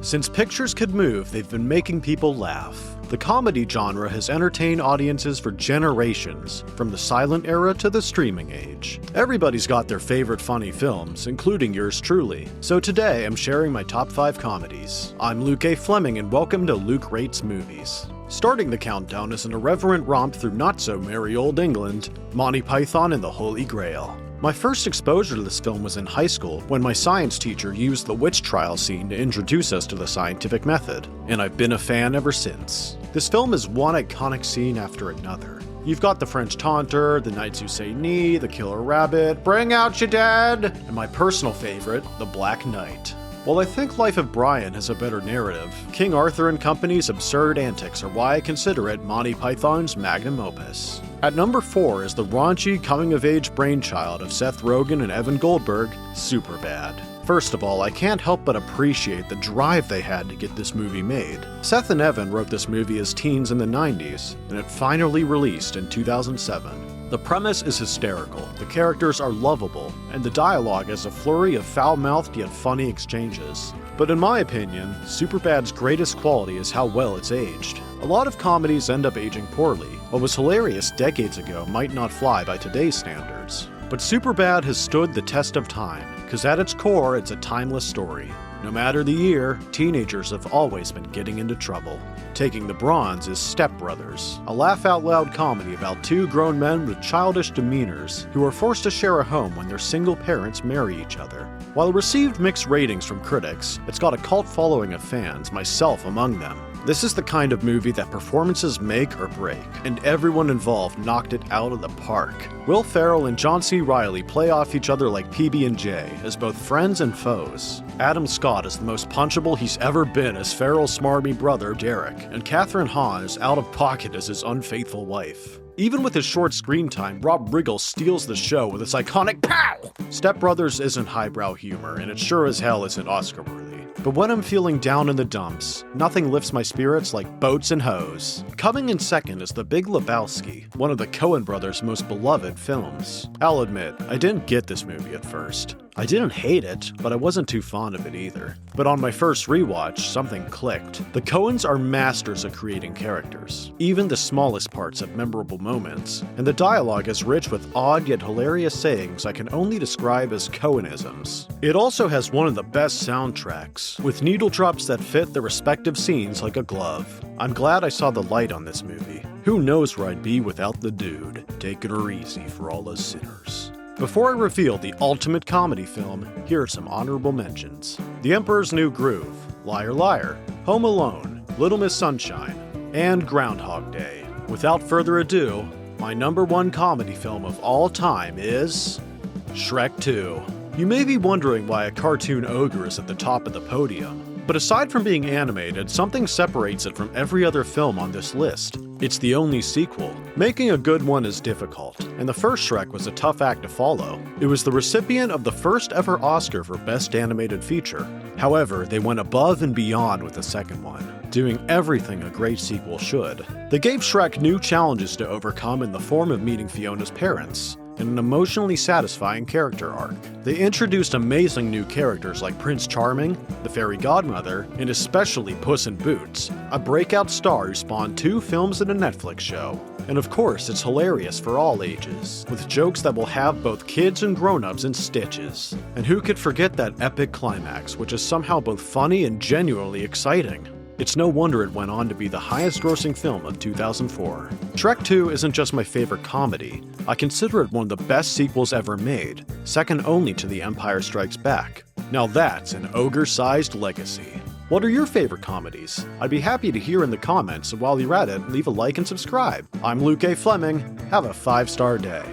Since pictures could move, they've been making people laugh. The comedy genre has entertained audiences for generations, from the silent era to the streaming age. Everybody's got their favorite funny films, including yours truly. So today I'm sharing my top 5 comedies. I'm Luke A. Fleming and welcome to Luke Rates Movies. Starting the countdown is an irreverent romp through not-so-merry old England, Monty Python and the Holy Grail. My first exposure to this film was in high school when my science teacher used the witch trial scene to introduce us to the scientific method, and I've been a fan ever since. This film is one iconic scene after another. You've got the French taunter, the knights who say knee, the killer rabbit, bring out your dead, and my personal favorite, the Black Knight. While I think Life of Brian has a better narrative, King Arthur and Company's absurd antics are why I consider it Monty Python's magnum opus. At number 4 is the raunchy, coming-of-age brainchild of Seth Rogen and Evan Goldberg, Superbad. First of all, I can't help but appreciate the drive they had to get this movie made. Seth and Evan wrote this movie as teens in the 90s, and it finally released in 2007. The premise is hysterical, the characters are lovable, and the dialogue has a flurry of foul-mouthed yet funny exchanges. But in my opinion, Superbad's greatest quality is how well it's aged. A lot of comedies end up aging poorly. What was hilarious decades ago might not fly by today's standards. But Superbad has stood the test of time, because at its core, it's a timeless story. No matter the year, teenagers have always been getting into trouble. Taking the bronze is Step Brothers, a laugh-out-loud comedy about two grown men with childish demeanors who are forced to share a home when their single parents marry each other. While it received mixed ratings from critics, it's got a cult following of fans, myself among them. This is the kind of movie that performances make or break, and everyone involved knocked it out of the park. Will Ferrell and John C. Reilly play off each other like PB&J as both friends and foes. Adam Scott is the most punchable he's ever been as Ferrell's smarmy brother, Derek, and Catherine Hahn is out of pocket as his unfaithful wife. Even with his short screen time, Rob Riggle steals the show with his iconic POW! Step Brothers isn't highbrow humor, and it sure as hell isn't Oscar-worthy. But when I'm feeling down in the dumps, nothing lifts my spirits like Boats and Hoes. Coming in second is The Big Lebowski, one of the Coen brothers' most beloved films. I'll admit, I didn't get this movie at first. I didn't hate it, but I wasn't too fond of it either. But on my first rewatch, something clicked. The Coens are masters at creating characters. Even the smallest parts have memorable moments, and the dialogue is rich with odd yet hilarious sayings I can only describe as Coenisms. It also has one of the best soundtracks, with needle drops that fit the respective scenes like a glove. I'm glad I saw the light on this movie. Who knows where I'd be without the dude? Take it or easy for all us sinners. Before I reveal the ultimate comedy film, here are some honorable mentions. The Emperor's New Groove, Liar Liar, Home Alone, Little Miss Sunshine, and Groundhog Day. Without further ado, my number 1 comedy film of all time is Shrek 2. You may be wondering why a cartoon ogre is at the top of the podium. But aside from being animated, something separates it from every other film on this list. It's the only sequel. Making a good one is difficult, and the first Shrek was a tough act to follow. It was the recipient of the first ever Oscar for Best Animated Feature. However, they went above and beyond with the second one, doing everything a great sequel should. They gave Shrek new challenges to overcome in the form of meeting Fiona's parents, and an emotionally satisfying character arc. They introduced amazing new characters like Prince Charming, the Fairy Godmother, and especially Puss in Boots, a breakout star who spawned 2 films and a Netflix show. And of course, it's hilarious for all ages, with jokes that will have both kids and grown-ups in stitches. And who could forget that epic climax, which is somehow both funny and genuinely exciting? It's no wonder it went on to be the highest-grossing film of 2004. Shrek 2 isn't just my favorite comedy, I consider it one of the best sequels ever made, second only to The Empire Strikes Back. Now that's an ogre-sized legacy. What are your favorite comedies? I'd be happy to hear in the comments, and while you're at it, leave a like and subscribe. I'm Luke A. Fleming, have a 5-star day.